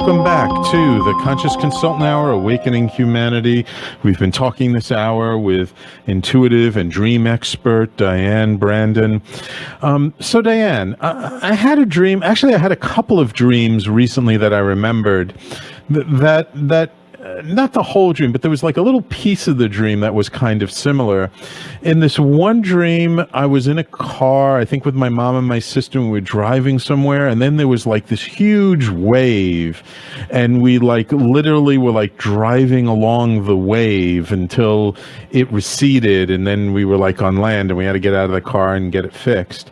welcome back to the Conscious Consultant Hour, Awakening Humanity. We've been talking this hour with intuitive and dream expert Diane Brandon. So Diane, I had a dream. Actually, I had a couple of dreams recently that I remembered. That not the whole dream, but there was like a little piece of the dream that was kind of similar. In this one dream, I was in a car, I think with my mom and my sister, and we were driving somewhere, and then there was like this huge wave, and we like literally were like driving along the wave until it receded, and then we were like on land, and we had to get out of the car and get it fixed.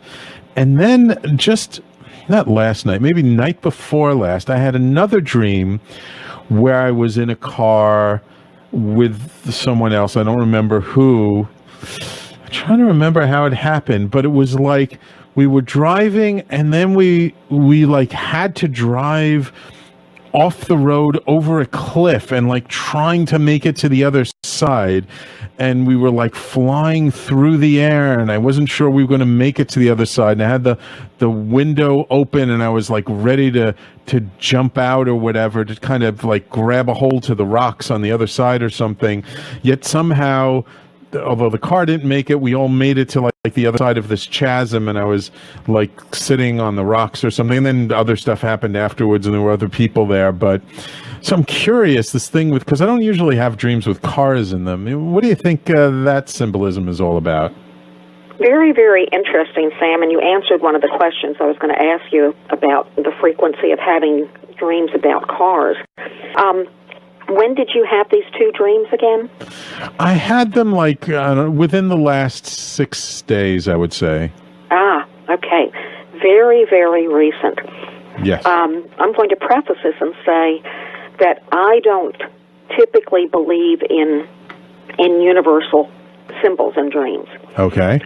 And then just, not last night, maybe night before last, I had another dream where I was in a car with someone else. I don't remember who. I'm trying to remember how it happened, but it was like we were driving, and then we like had to drive off the road over a cliff and like trying to make it to the other side. And we were like flying through the air, and I wasn't sure we were going to make it to the other side. And I had the window open, and I was like ready to jump out or whatever, to kind of like grab a hold to the rocks on the other side or something. Yet somehow, although the car didn't make it, we all made it to like the other side of this chasm, and I was like sitting on the rocks or something. And then other stuff happened afterwards, and there were other people there. But so I'm curious, this thing with, because I don't usually have dreams with cars in them. What do you think that symbolism is all about? Very, very interesting, Sam, and you answered one of the questions I was going to ask you about the frequency of having dreams about cars. When did you have these two dreams again? I had them like within the last 6 days, I would say. Ah, okay. Very, very recent. Yes. I'm going to preface this and say that I don't typically believe in universal symbols in dreams. Okay.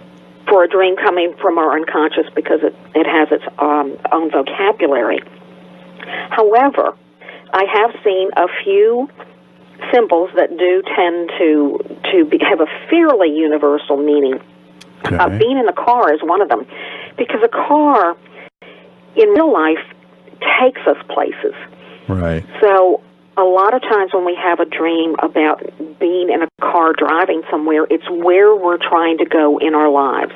For a dream coming from our unconscious, because it has its own vocabulary. However, I have seen a few symbols that do tend to have a fairly universal meaning. Okay. Being in the car is one of them, because a car in real life takes us places. Right. So a lot of times when we have a dream about being in a car driving somewhere, it's where we're trying to go in our lives.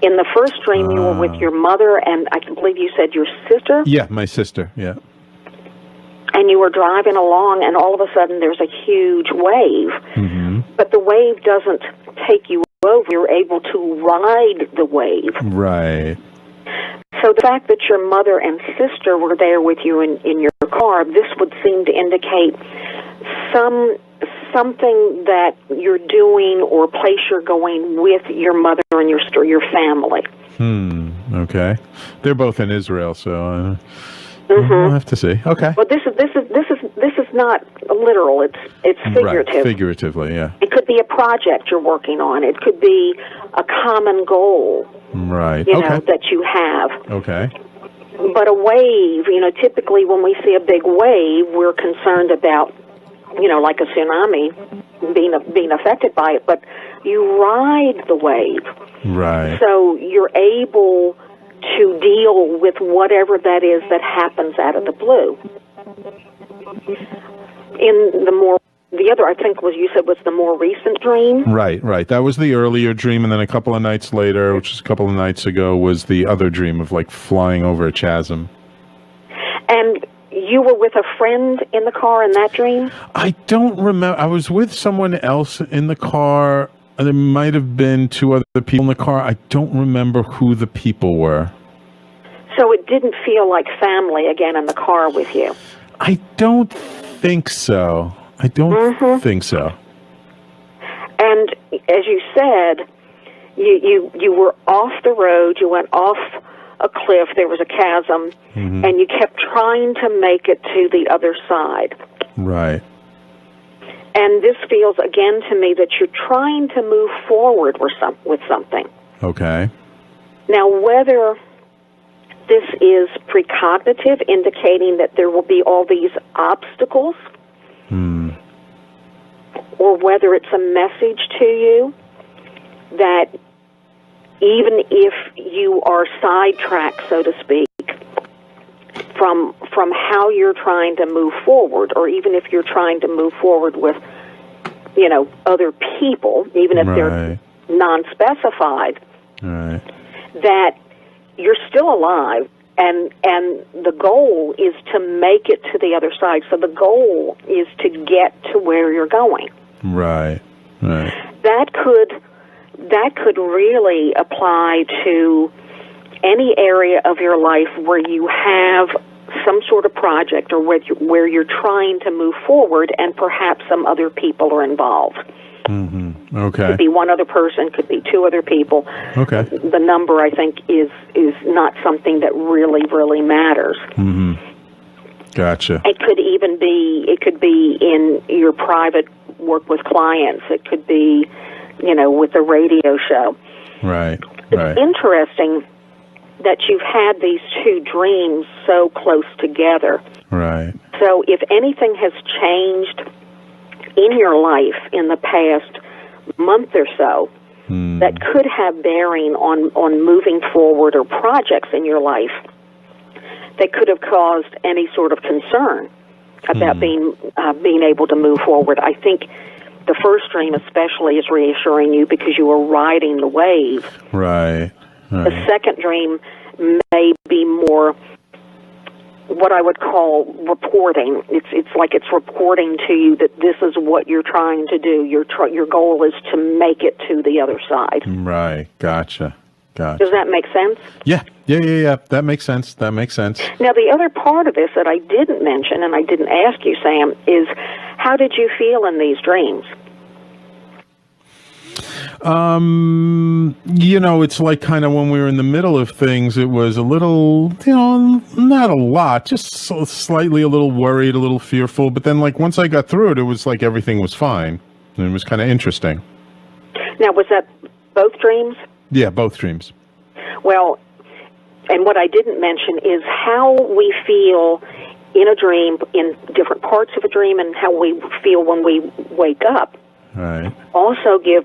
In the first dream, you were with your mother, and I believe you said your sister? Yeah, my sister, yeah. And you were driving along, and all of a sudden there's a huge wave. Mm-hmm. But the wave doesn't take you over. You're able to ride the wave. Right. So the fact that your mother and sister were there with you in your car, this would seem to indicate something that you're doing or place you're going with your mother and your family. Okay. They're both in Israel, so we'll have to see. Okay. Well, this is not literal. It's figurative. Right. Figuratively, yeah. It could be a project you're working on. It could be a common goal. Right. You know, that you have. Okay. But a wave, typically when we see a big wave, we're concerned about, like a tsunami being affected by it. But you ride the wave. Right. So you're able to deal with whatever that is that happens out of the blue. The other, I think, you said was the more recent dream? Right. That was the earlier dream, and then a couple of nights later, which is a couple of nights ago, was the other dream of, like, flying over a chasm. And you were with a friend in the car in that dream? I don't remember. I was with someone else in the car. There might have been two other people in the car. I don't remember who the people were. So it didn't feel like family again in the car with you? I don't think so. I don't think so. And as you said, you were off the road, you went off a cliff, there was a chasm, and you kept trying to make it to the other side. Right. And this feels, again, to me that you're trying to move forward with something. Okay. Now, whether this is precognitive, indicating that there will be all these obstacles, or whether it's a message to you that even if you are sidetracked, so to speak, from how you're trying to move forward, or even if you're trying to move forward with, other people, even if they're non-specified, that you're still alive, and the goal is to make it to the other side. So the goal is to get to where you're going. Right. That could really apply to any area of your life where you have some sort of project, or where you're trying to move forward, and perhaps some other people are involved. Mm-hmm. Okay. Could be one other person, could be two other people. Okay. The number, I think, is not something that really matters. Mm-hmm. Gotcha. It could be in your private work with clients. It could be, with the radio show. Right. It's interesting that you've had these two dreams so close together. Right. So if anything has changed in your life in the past month or so, that could have bearing on moving forward, or projects in your life that could have caused any sort of concern about being able to move forward. I think the first dream especially is reassuring you because you were riding the wave. Right. The second dream may be more what I would call reporting. It's like it's reporting to you that this is what you're trying to do. Your goal is to make it to the other side. Right. Gotcha. Does that make sense? Yeah. That makes sense. Now, the other part of this that I didn't mention, and I didn't ask you, Sam, is how did you feel in these dreams? It's like kind of when we were in the middle of things, it was a little, not a lot, just slightly a little worried, a little fearful. But then, like, once I got through it, it was like everything was fine. And it was kind of interesting. Now, was that both dreams? Yeah, both dreams. Well, and what I didn't mention is how we feel in a dream, in different parts of a dream, and how we feel when we wake up. Right. Also give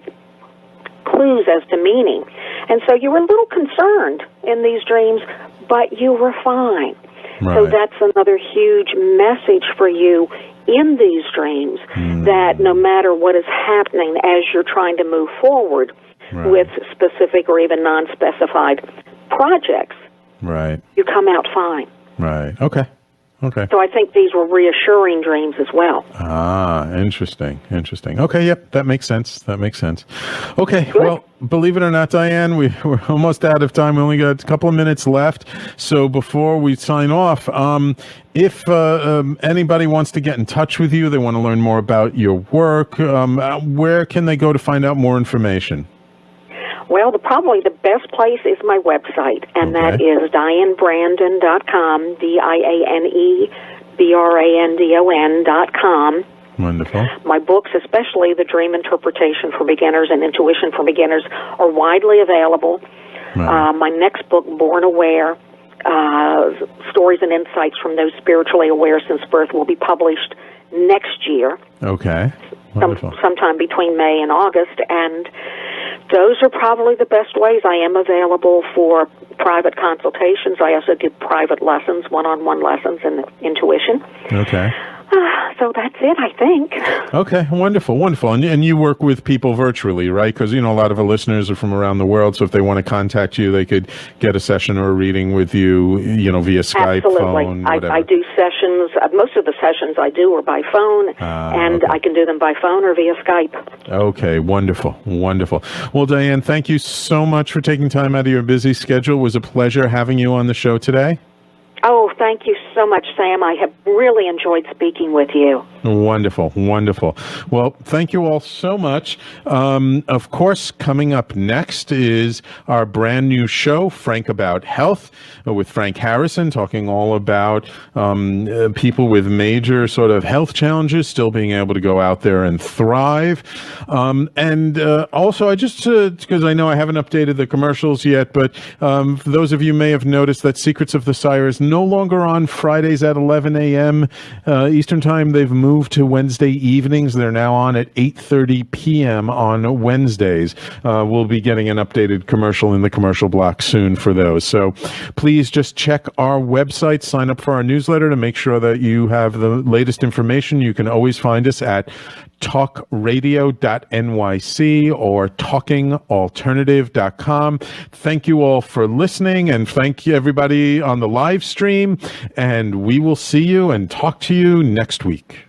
clues as to meaning. And so you were a little concerned in these dreams, but you were fine. Right. So that's another huge message for you in these dreams, that no matter what is happening as you're trying to move forward with specific or even non-specified projects, you come out fine. Right. Okay. So I think these were reassuring dreams as well. Ah, interesting. Okay, yep, that makes sense. Okay, Good. Well, believe it or not, Diane, we're almost out of time. We only got a couple of minutes left. So before we sign off, if anybody wants to get in touch with you, they want to learn more about your work, where can they go to find out more information? Well, probably the best place is my website, and that is DianeBrandon.com, DianeBrandon.com. Wonderful. My books, especially The Dream Interpretation for Beginners and Intuition for Beginners, are widely available. My next book, Born Aware, Stories and Insights from Those Spiritually Aware Since Birth, will be published next year. Okay. Wonderful. Sometime between May and August, and those are probably the best ways. I am available for private consultations. I also give private lessons, one-on-one lessons in intuition. Okay. So that's it, I think. Okay, wonderful. And you work with people virtually, right? Because, a lot of our listeners are from around the world, so if they want to contact you, they could get a session or a reading with you, via Skype, Absolutely. phone, whatever. I do sessions. Most of the sessions I do are by phone, and I can do them by phone or via Skype. Okay, wonderful. Well, Diane, thank you so much for taking time out of your busy schedule. It was a pleasure having you on the show today. Oh, thank you so much, Sam. I have really enjoyed speaking with you. Wonderful. Well, thank you all so much. Of course, coming up next is our brand new show, Frank About Health, with Frank Harrison, talking all about people with major sort of health challenges still being able to go out there and thrive. And also, I just, because I know I haven't updated the commercials yet, but for those of you may have noticed that Secrets of the Sire is no longer on Friday Fridays at 11 a.m. Eastern Time. They've moved to Wednesday evenings. They're now on at 8:30 p.m. on Wednesdays. We'll be getting an updated commercial in the commercial block soon for those. So please just check our website, sign up for our newsletter to make sure that you have the latest information. You can always find us at talkradio.nyc or talkingalternative.com. Thank you all for listening, and thank you everybody on the live stream, and we will see you and talk to you next week.